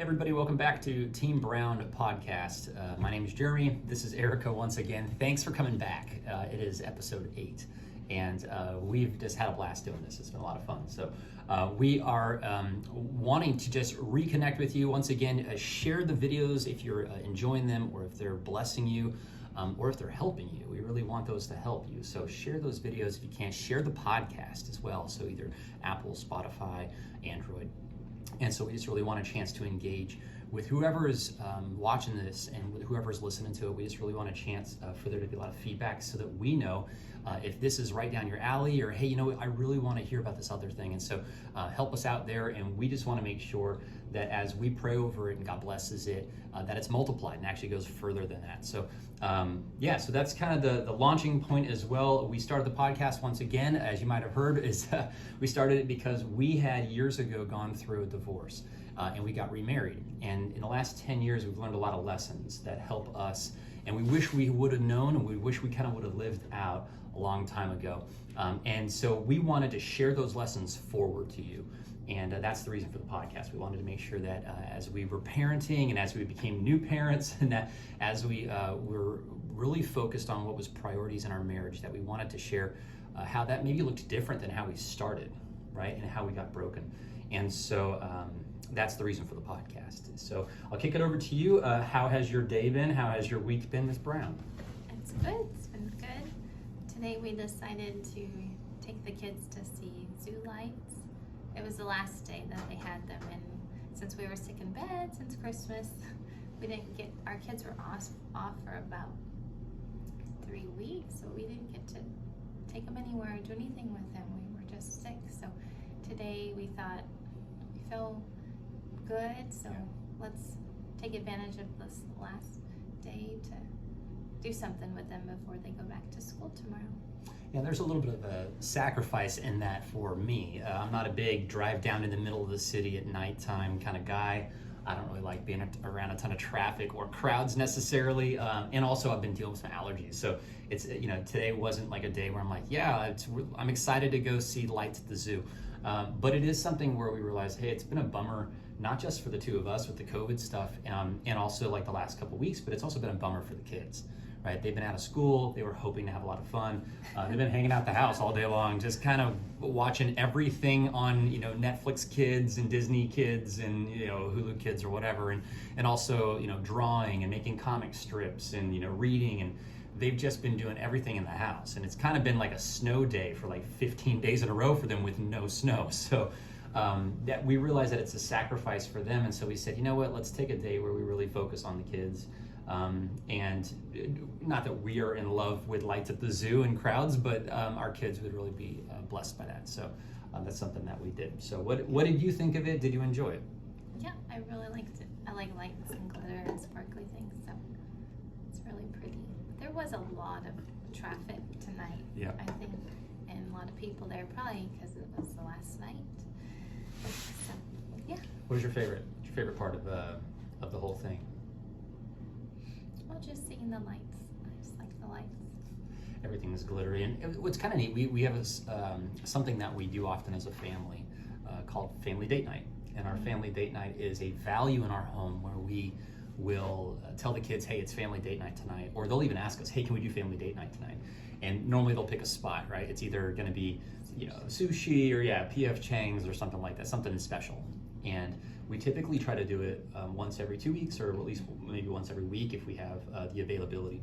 everybody, welcome back to Team Brown podcast. My name is Jeremy. This is Erica once again. Thanks for coming back. It is episode 8, and we've just had a blast doing this. It's been a lot of fun. So we are wanting to just reconnect with you once again. Share the videos if you're enjoying them, or if they're blessing you, or if they're helping you. We really want those to help you. So share those videos if you can. Share the podcast as well. So either Apple, Spotify, Android. And so we just really want a chance to engage with whoever is watching this and with whoever is listening to it. We just really want a chance for there to be a lot of feedback so that we know if this is right down your alley, or hey, you know what, I really want to hear about this other thing. And so help us out there, and we just want to make sure that as we pray over it and God blesses it, that it's multiplied and actually goes further than that. So so that's kind of the launching point as well. We started the podcast once again, as you might have heard, we started it because we had years ago gone through a divorce and we got remarried. And in the last 10 years, we've learned a lot of lessons that help us, and we wish we would have known, and we wish we kind of would have lived out a long time ago. And so we wanted to share those lessons forward to you. And that's the reason for the podcast. We wanted to make sure that as we were parenting and as we became new parents, and that as we were really focused on what was priorities in our marriage, that we wanted to share how that maybe looked different than how we started, right? And how we got broken. And so that's the reason for the podcast. So I'll kick it over to you. How has your day been? How has your week been, Ms. Brown? It's good. It's been good. Today we decided to take the kids to see zoo lights. It was the last day that they had them, and since we were sick in bed since Christmas, our kids were off for about 3 weeks, so we didn't get to take them anywhere or do anything with them. We were just sick. So today we thought, we feel good, so let's take advantage of this last day to do something with them before they go back to school tomorrow. Yeah, there's a little bit of a sacrifice in that for me. I'm not a big drive down in the middle of the city at nighttime kind of guy. I don't really like being around a ton of traffic or crowds necessarily. And also I've been dealing with some allergies. So it's, today wasn't like a day where I'm like, I'm excited to go see lights at the zoo. But it is something where we realized, hey, it's been a bummer, not just for the two of us with the COVID stuff, and also like the last couple of weeks, but it's also been a bummer for the kids. Right? They've been out of school. They were hoping to have a lot of fun. They've been hanging out the house all day long, just kind of watching everything on, Netflix Kids and Disney Kids and, Hulu Kids or whatever. And also, drawing and making comic strips and, reading. And they've just been doing everything in the house. And it's kind of been like a snow day for like 15 days in a row for them with no snow. So that we realized that it's a sacrifice for them. And so we said, you know what, let's take a day where we really focus on the kids. And not that we are in love with lights at the zoo and crowds, but our kids would really be blessed by that. So that's something that we did. So what did you think of it? Did you enjoy it? Yeah, I really liked it. I like lights and glitter and sparkly things, so it's really pretty. There was a lot of traffic tonight, yeah. I think, and a lot of people there, probably because it was the last night. So, yeah. What was your favorite part of the whole thing? Well, just seeing the lights. I just like the lights. Everything is glittery, and what's kind of neat, we have something that we do often as a family called family date night. And our family date night is a value in our home where we will tell the kids, hey, it's family date night tonight, or they'll even ask us, hey, can we do family date night tonight? And normally they'll pick a spot, right? It's either going to be sushi or P.F. Chang's or something like that, something special. And we typically try to do it once every 2 weeks, or at least maybe once every week if we have the availability.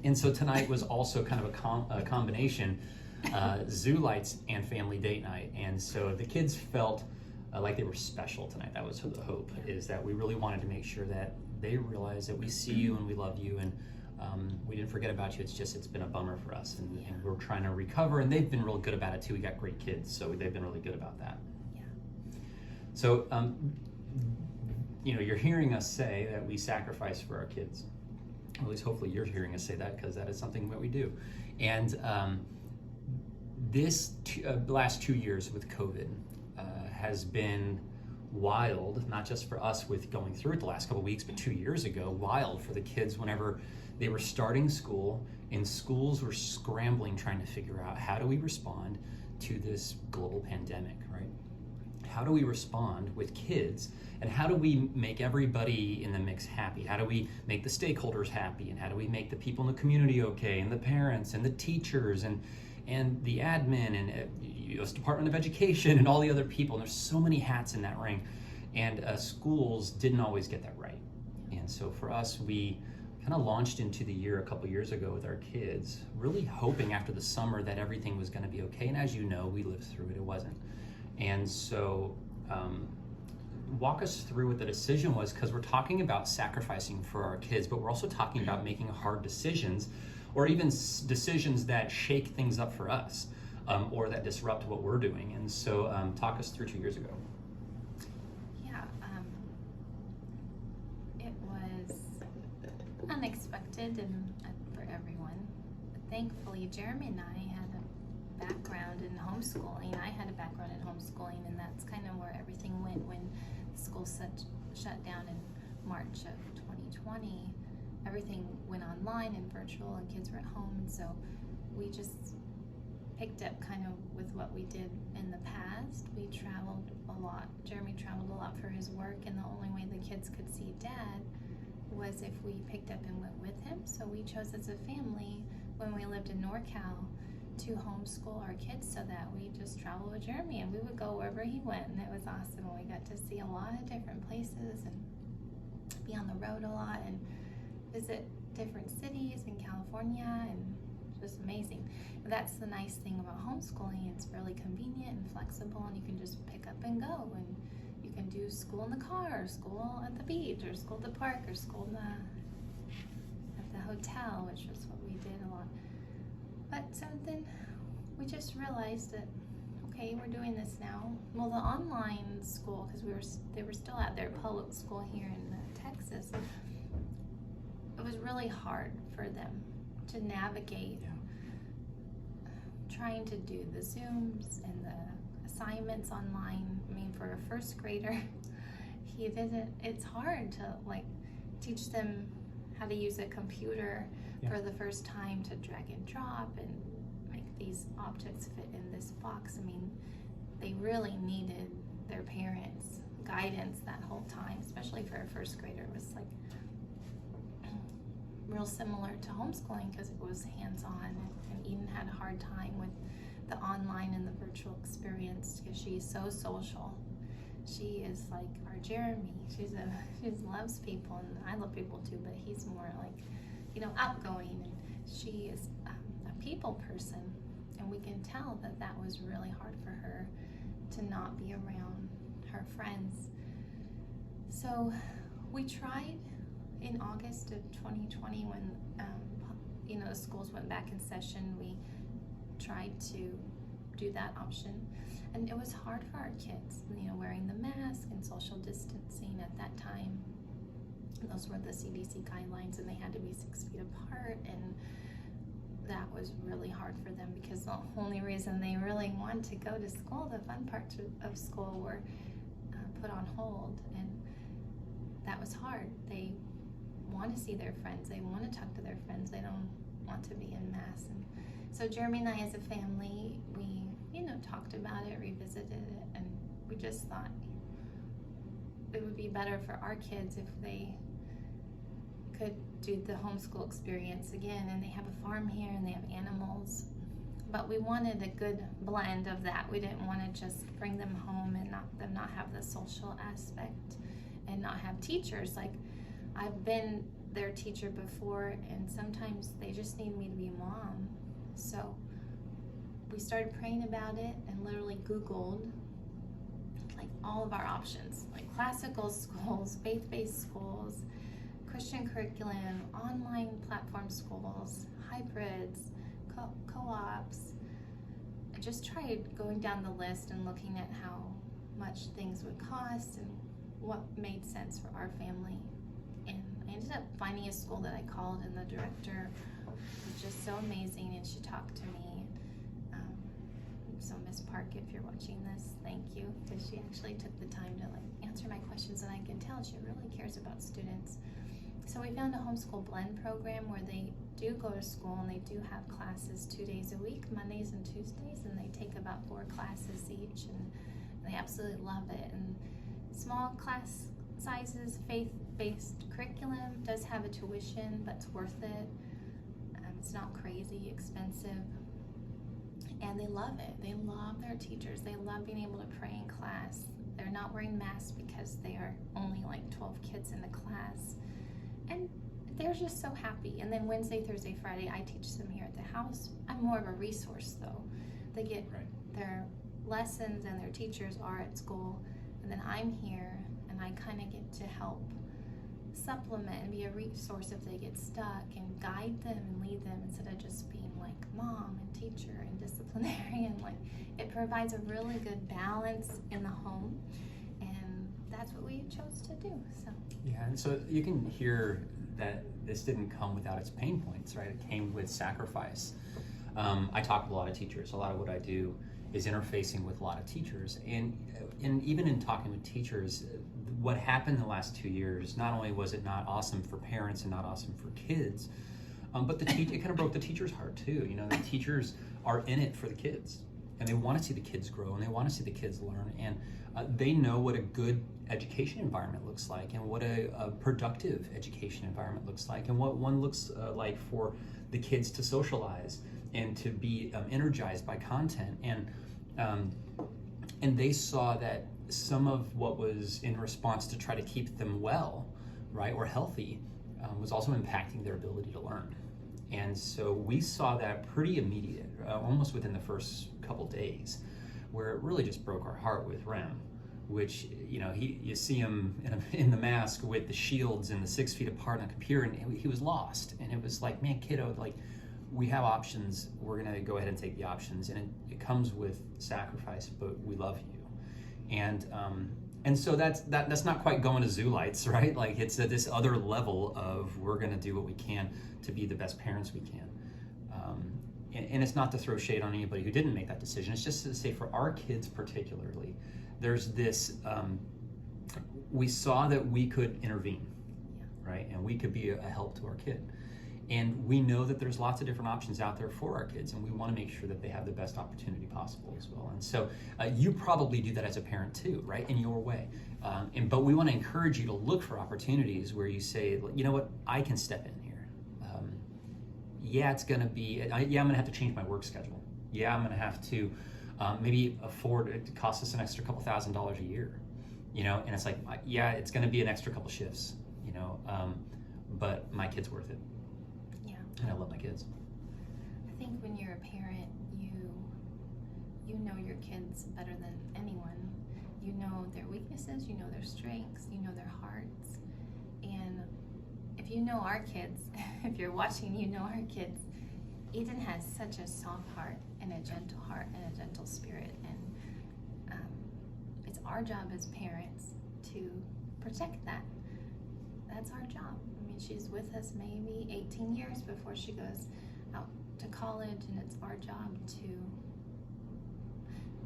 And so tonight was also kind of a combination, zoo lights and family date night. And so the kids felt like they were special tonight. That was the hope, is that we really wanted to make sure that they realize that we see you and we love you, and we didn't forget about you. It's been a bummer for us, and we're trying to recover, and they've been real good about it too. We got great kids, so they've been really good about that. So, you're hearing us say that we sacrifice for our kids. Or at least hopefully you're hearing us say that, because that is something that we do. And this last 2 years with COVID has been wild, not just for us with going through it the last couple of weeks, but 2 years ago, wild for the kids whenever they were starting school, and schools were scrambling trying to figure out, how do we respond to this global pandemic, right? how do we respond with kids, and how do we make everybody in the mix happy? How do we make the stakeholders happy, and how do we make the people in the community okay, and the parents and the teachers and the admin and U.S. Department of Education and all the other people. And there's so many hats in that ring, and schools didn't always get that right. And so for us, we kind of launched into the year a couple years ago with our kids, really hoping after the summer that everything was going to be okay. And as you know, we lived through it, it wasn't. And so walk us through what the decision was, because we're talking about sacrificing for our kids, but we're also talking about making hard decisions, or even decisions that shake things up for us, or that disrupt what we're doing. And so talk us through 2 years ago. It was unexpected and for everyone. Thankfully, Jeremy and I had a background in homeschooling. I had a background in homeschooling, and that's kind of where everything went when school shut down in March of 2020. Everything went online and virtual, and kids were at home, and so we just picked up kind of with what we did in the past. We traveled a lot. Jeremy traveled a lot for his work, and the only way the kids could see Dad was if we picked up and went with him. So we chose as a family, when we lived in NorCal, to homeschool our kids so that we just traveled with Jeremy, and we would go wherever he went, and it was awesome. We got to see a lot of different places and be on the road a lot and visit different cities in California, and just amazing. But that's the nice thing about homeschooling. It's really convenient and flexible, and you can just pick up and go, and you can do school in the car, or school at the beach, or school at the park, or school at the hotel, which was what we did a lot. But so then we just realized that, okay, we're doing this now. Well, the online school, because they were still at their public school here in Texas, it was really hard for them to navigate trying to do the Zooms and the assignments online. I mean, for a first grader, it's hard to teach them how to use a computer for the first time, to drag and drop and make these objects fit in this box. I mean, they really needed their parents' guidance that whole time, especially for a first grader. It was real similar to homeschooling because it was hands-on, and Eden had a hard time with the online and the virtual experience because she's so social. She is like our Jeremy. She loves people, and I love people too, but he's more outgoing, and she is a people person, and we can tell that was really hard for her to not be around her friends. So we tried in August of 2020 when the schools went back in session. We tried to do that option, and it was hard for our kids, wearing the mask and social distancing at that time. Those were the CDC guidelines, and they had to be 6 feet apart, and that was really hard for them because the only reason they really wanted to go to school, the fun parts of school, were put on hold, and that was hard. They want to see their friends, they want to talk to their friends, they don't want to be in mass. And so Jeremy and I as a family, we talked about it, revisited it, and we just thought it would be better for our kids if they could do the homeschool experience again. And they have a farm here, and they have animals, but we wanted a good blend of that. We didn't want to just bring them home and not have the social aspect and not have teachers. I've been their teacher before, and sometimes they just need me to be a mom. So we started praying about it and literally Googled all of our options, classical schools, faith-based schools, Christian curriculum, online platform schools, hybrids, co-ops. I just tried going down the list and looking at how much things would cost and what made sense for our family. And I ended up finding a school that I called, and the director was just so amazing, and she talked to me. So Miss Park, if you're watching this, thank you, because she actually took the time to answer my questions, and I can tell she really cares about students. So we found a homeschool blend program where they do go to school, and they do have classes 2 days a week, Mondays and Tuesdays, and they take about 4 classes each, and they absolutely love it. And small class sizes, faith-based curriculum does have a tuition, but it's worth it. It's not crazy expensive. And they love it. They love their teachers. They love being able to pray in class. They're not wearing masks because they are only like 12 kids in the class. And they're just so happy. And then Wednesday, Thursday, Friday, I teach them here at the house. I'm more of a resource though. They get their lessons and their teachers are at school. And then I'm here and I kind of get to help supplement and be a resource if they get stuck and guide them and lead them instead of just being like mom and teacher and disciplinarian. Like, it provides a really good balance in the home, and that's what we chose to do. So yeah, and so you can hear that this didn't come without its pain points, right? It came with sacrifice. I talk with a lot of teachers. A lot of what I do is interfacing with a lot of teachers, and even in talking with teachers, what happened the last 2 years, not only was it not awesome for parents and not awesome for kids, but it kind of broke the teacher's heart too. You know, the teachers are in it for the kids, and they want to see the kids grow, and they want to see the kids learn, and they know what a good education environment looks like, and what a productive education environment looks like, and what one looks like for the kids to socialize and to be energized by content. And they saw that some of what was in response to try to keep them well, right, or healthy, was also impacting their ability to learn. And so we saw that pretty immediate, almost within the first couple days, where it really just broke our heart with Rem, which, you know, you see him in the mask with the shields and the 6 feet apart on a computer, and he was lost. And it was like, man, kiddo, like, we have options. We're gonna go ahead and take the options, and it comes with sacrifice, but we love you. And so that's not quite going to zoo lights, right? Like, it's at this other level of, we're gonna do what we can to be the best parents we can. And it's not to throw shade on anybody who didn't make that decision. It's just to say, for our kids particularly, there's this, we saw that we could intervene, right? And we could be a help to our kid. And we know that there's lots of different options out there for our kids, and we want to make sure that they have the best opportunity possible as well. And so you probably do that as a parent too, right, in your way. But we want to encourage you to look for opportunities where you say, you know what, I can step in here. Yeah, it's going to be, I'm going to have to change my work schedule. Yeah, I'm going to have to maybe afford it to cost us an extra couple $1,000s a year, you know. And it's like, yeah, it's going to be an extra couple shifts, you know, but my kid's worth it. And I love my kids. I think when you're a parent, you know your kids better than anyone. You know their weaknesses, you know their strengths, you know their hearts. And if you know our kids, if you're watching, you know our kids. Eden has such a soft heart and a gentle heart and a gentle spirit. And it's our job as parents to protect that. That's our job. I mean, she's with us maybe 18 years before she goes out to college, and it's our job to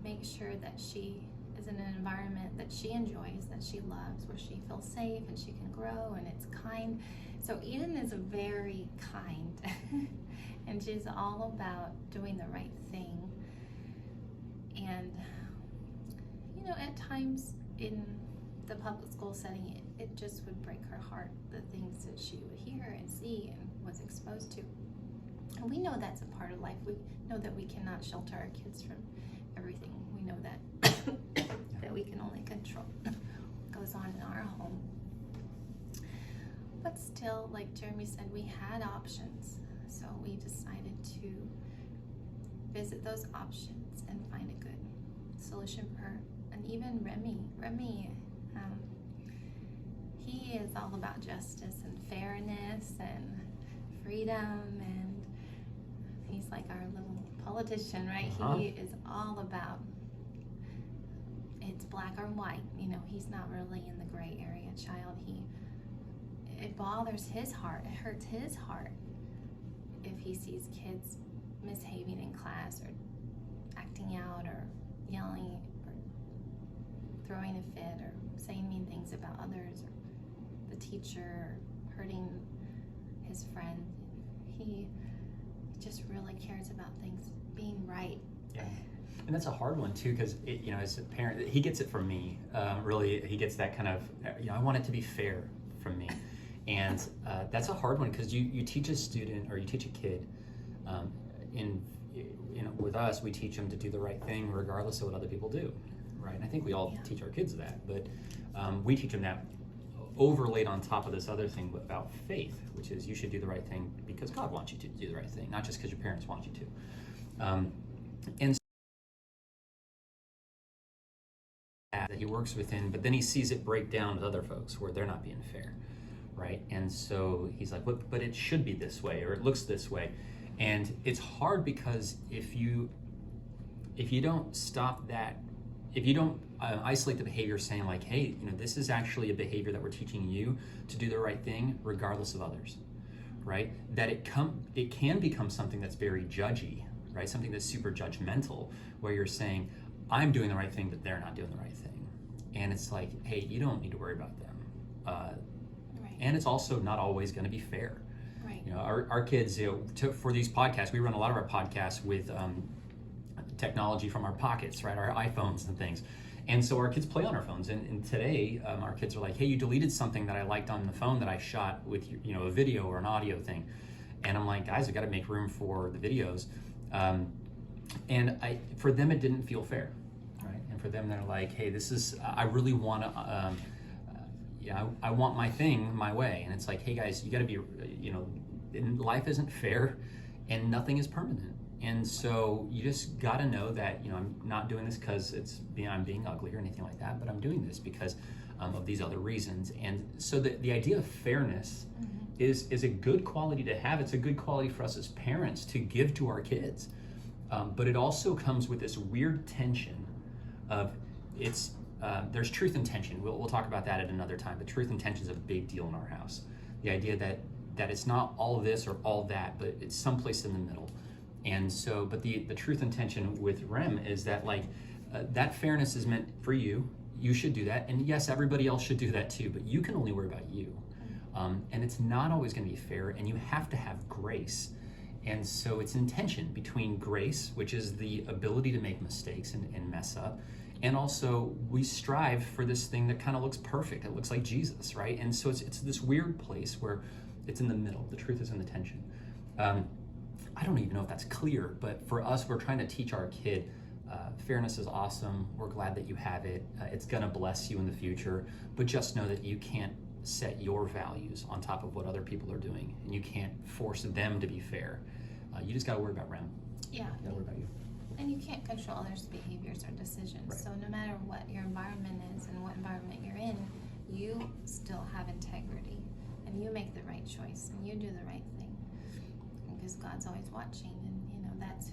make sure that she is in an environment that she enjoys, that she loves, where she feels safe and she can grow, and it's kind. So Eden is very kind, and she's all about doing the right thing. And, you know, at times in the public school setting, it just would break her heart, the things that she would hear and see and was exposed to. And we know that's a part of life. We know that we cannot shelter our kids from everything. We know that that we can only control what goes on in our home. But still, like Jeremy said, we had options. So we decided to visit those options and find a good solution for her. And even Remy, he is all about justice and fairness and freedom, and he's like our little politician, right? Uh-huh. He is all about, it's black or white, you know. He's not really in the gray area child. It bothers his heart, it hurts his heart if he sees kids misbehaving in class or acting out or yelling or throwing a fit or saying mean things about others, or the teacher hurting his friend. He just really cares about things being right. Yeah. And that's a hard one too, because as a parent, he gets it from me. Really, he gets that kind of, I want it to be fair from me, and that's a hard one because you teach a student or you teach a kid. With us, we teach them to do the right thing regardless of what other people do, right? And I think we all teach our kids that, but we teach them that overlaid on top of this other thing about faith, which is you should do the right thing because God wants you to do the right thing, not just because your parents want you to. And that he works within, but then he sees it break down with other folks where they're not being fair, right? And so he's like, but it should be this way, or it looks this way. And it's hard because if you don't stop that, if you don't isolate the behavior saying like, hey, this is actually a behavior that we're teaching you to do the right thing regardless of others, right? That it can become something that's very judgy, right? Something that's super judgmental, where you're saying, I'm doing the right thing, but they're not doing the right thing. And it's like, hey, you don't need to worry about them. Right. And it's also not always going to be fair. Right. Our kids, for these podcasts, we run a lot of our podcasts with technology from our pockets, right? Our iPhones and things. And so our kids play on our phones. And today, our kids are like, hey, you deleted something that I liked on the phone that I shot with, a video or an audio thing. And I'm like, guys, we got to make room for the videos. And for them, it didn't feel fair, right? And for them, they're like, hey, this is, I really want to, I want my thing my way. And it's like, hey guys, you got to be, life isn't fair and nothing is permanent. And so you just got to know that, I'm not doing this because I'm being ugly or anything like that, but I'm doing this because of these other reasons. And so the idea of fairness is a good quality to have. It's a good quality for us as parents to give to our kids. But it also comes with this weird tension of there's truth and tension. We'll talk about that at another time, but truth and tension is a big deal in our house. The idea that it's not all this or all that, but it's someplace in the middle. And so, but the truth and tension with Rem is that that fairness is meant for you. You should do that. And yes, everybody else should do that too, but you can only worry about you. And it's not always going to be fair, and you have to have grace. And so it's in tension between grace, which is the ability to make mistakes and mess up, and also we strive for this thing that kind of looks perfect. It looks like Jesus, right? And so it's this weird place where it's in the middle. The truth is in the tension. I don't even know if that's clear, but for us, we're trying to teach our kid fairness is awesome. We're glad that you have it. It's going to bless you in the future, but just know that you can't set your values on top of what other people are doing, and you can't force them to be fair. You just got to worry about Rem. Yeah. You got to worry about you. And you can't control others' behaviors or decisions. Right. So no matter what your environment is and what environment you're in, you still have integrity, and you make the right choice, and you do the right thing, because God's always watching, and that's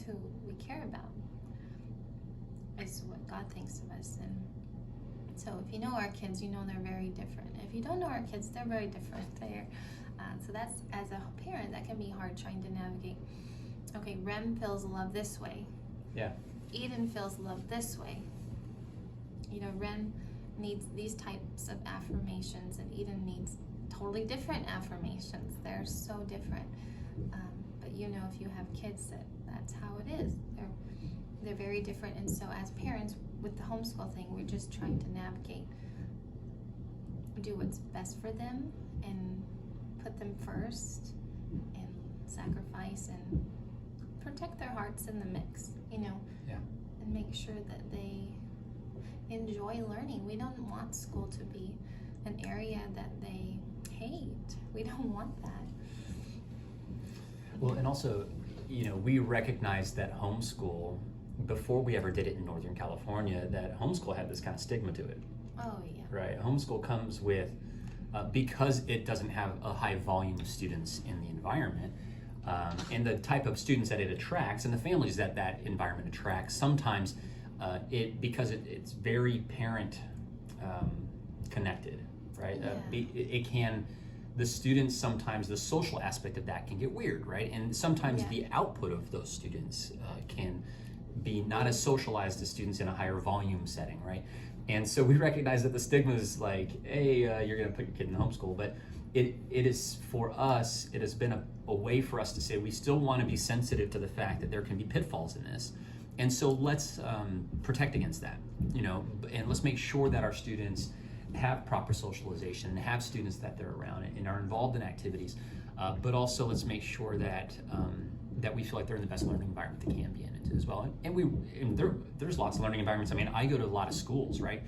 who we care about. Is what God thinks of us. And so if you know our kids, they're very different. If you don't know our kids, they're very different. So that's, as a parent, that can be hard trying to navigate. Okay, Rem feels love this way. Yeah. Eden feels love this way. Rem needs these types of affirmations, and Eden needs totally different affirmations. They're so different. But if you have kids, that's how it is. They're very different. And so as parents, with the homeschool thing, we're just trying to navigate, do what's best for them, and put them first, and sacrifice and protect their hearts in the mix, Yeah. and make sure that they enjoy learning. We don't want school to be an area that they hate. We don't want that. Well, and also, we recognize that homeschool, before we ever did it in Northern California, that homeschool had this kind of stigma to it. Oh, yeah. Right. Homeschool comes with, because it doesn't have a high volume of students in the environment, and the type of students that it attracts and the families that environment attracts, sometimes because it's very parent connected, right? Yeah. The students, sometimes the social aspect of that can get weird, right? And sometimes the output of those students can be not as socialized as students in a higher volume setting, right? And so we recognize that the stigma is like, hey, you're gonna put your kid in homeschool, but it is, for us, it has been a way for us to say we still want to be sensitive to the fact that there can be pitfalls in this. And so let's protect against that, and let's make sure that our students have proper socialization and have students that they're around and are involved in activities, but also let's make sure that we feel like they're in the best learning environment they can be in as well. And there's lots of learning environments. I mean, I go to a lot of schools, right?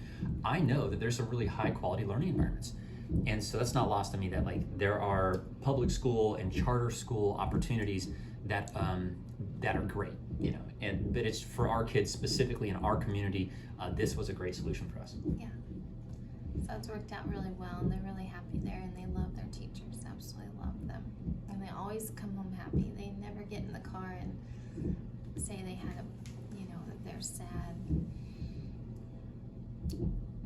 I know that there's some really high quality learning environments. And so that's not lost on me that like there are public school and charter school opportunities that are great, but it's for our kids specifically in our community. This was a great solution for us. Yeah. So it's worked out really well, and they're really happy there, and they love their teachers, absolutely love them. And they always come home happy. They never get in the car and say they had that they're sad.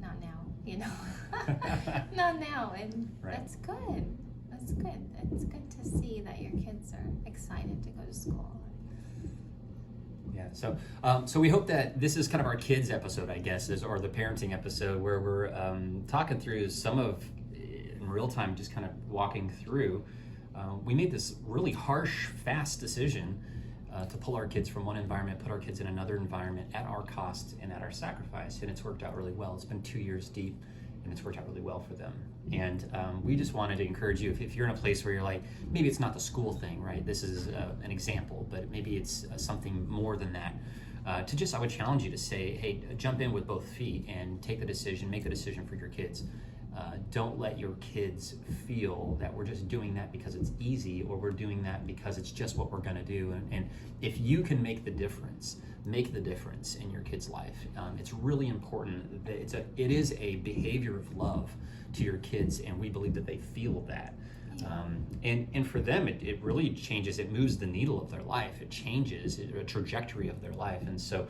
Not now, not now. And right. That's good. That's good. It's good to see that your kids are excited to go to school. Yeah, so we hope that this is kind of our kids episode, I guess, or the parenting episode, where we're talking through some of, in real time, just kind of walking through. We made this really harsh, fast decision to pull our kids from one environment, put our kids in another environment at our cost and at our sacrifice, and it's worked out really well. It's been 2 years deep, and it's worked out really well for them. And we just wanted to encourage you, if you're in a place where you're like, maybe it's not the school thing, right? This is an example, but maybe it's something more than that. I would challenge you to say, hey, jump in with both feet and take the decision, make the decision for your kids. Don't let your kids feel that we're just doing that because it's easy, or we're doing that because it's just what we're going to do. And if you can make the difference in your kid's life. It's really important that it is a behavior of love to your kids, and we believe that they feel that. And for them, it really changes. It moves the needle of their life. It changes a trajectory of their life. And so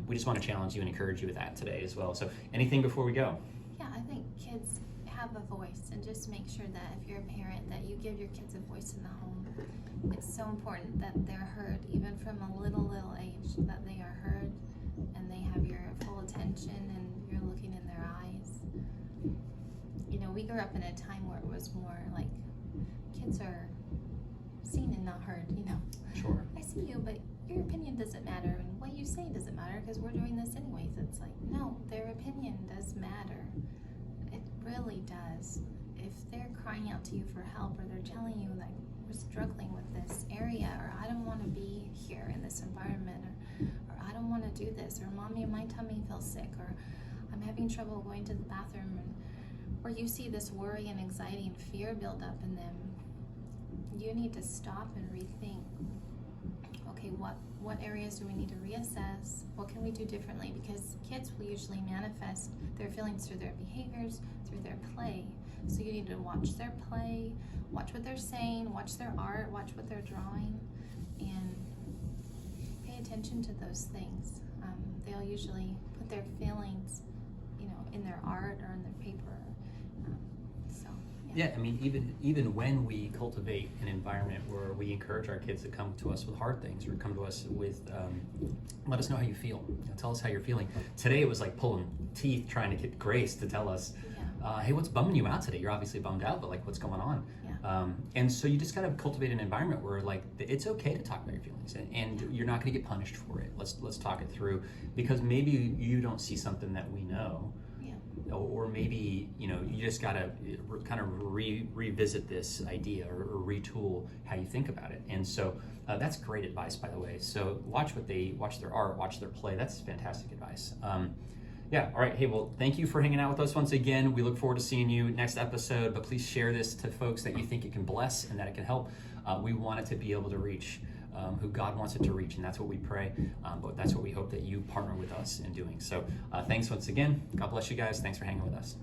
we just want to challenge you and encourage you with that today as well. So anything before we go? Yeah, I think kids have a voice, and just make sure that if you're a parent, that you give your kids a voice in the home. It's so important that they're heard, even from a little age, that they are heard and they have your full attention and you're looking in their eyes. We grew up in a time where it was more like kids are seen and not heard, Sure. I see you, but your opinion doesn't matter, and what you say doesn't matter because we're doing this anyways. It's like, no, their opinion does matter. It really does. If they're crying out to you for help, or they're telling you like, we're struggling with this area, or I don't want to be here in this environment, or I don't want to do this, or mommy, my tummy feels sick, or I'm having trouble going to the bathroom, or you see this worry and anxiety and fear build up in them, you need to stop and rethink. Okay, what areas do we need to reassess? What can we do differently? Because kids will usually manifest their feelings through their behaviors, through their play. So you need to watch their play, watch what they're saying, watch their art, watch what they're drawing, and pay attention to those things. They'll usually put their feelings, in their art or in their paper. Yeah, I mean, even when we cultivate an environment where we encourage our kids to come to us with hard things, or come to us with, let us know how you feel. Tell us how you're feeling. Today it was like pulling teeth trying to get Grace to tell us, hey, what's bumming you out today? You're obviously bummed out, but like, what's going on? Yeah. And so you just got to cultivate an environment where like it's okay to talk about your feelings, and you're not going to get punished for it. Let's talk it through, because maybe you don't see something that we know. Or maybe you just gotta kind of revisit this idea, or retool how you think about it. And so that's great advice, by the way. So watch their art, watch their play. That's fantastic advice. Yeah. All right. Hey, well, thank you for hanging out with us once again. We look forward to seeing you next episode. But please share this to folks that you think it can bless and that it can help. We want it to be able to reach who God wants it to reach, and that's what we pray, but that's what we hope that you partner with us in doing. So thanks once again. God bless you guys. Thanks for hanging with us.